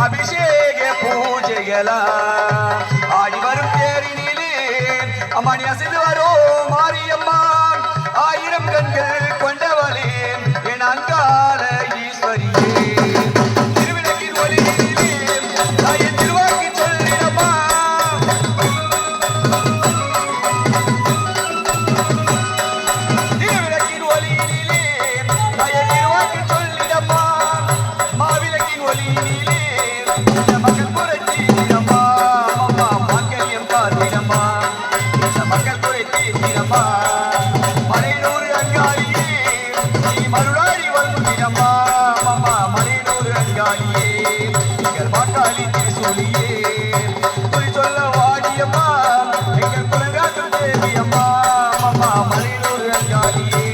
அபிஷேக பூஜைகளா ஆடி வரும் தேரினிலே அம்மானி அசைந்து வரும் மாரியம்மா ஆயிரம் கண்கள் கொண்டவளே என் அங்கால ஈஸ்வரியே திருவிளக்கின் ஒளியிலே என் திருவாக்கி சொல்லிடம்மா திருவிளக்கின் ஒளியிலே என் திருவாக்கி சொல்லிடம்மா மாவிளக்கின் ஒளியிலே மக்கள் குறைத்தீரம்மா அம்மா மாங்கல்யம் பார்த்திடம்மா மக்கள் குறைத்தீரம்மா மலையனூர் அங்காளியே நீ மருளாடி வந்துடம்மா அம்மா மலையனூர் அங்காளியே எங்கள் மாக்காளி திருசொலியே குறி சொல்ல வாடியம்மா எங்கள் குலங்காட்டு தேவியம்மா அம்மா மலையனூர் அங்காளியே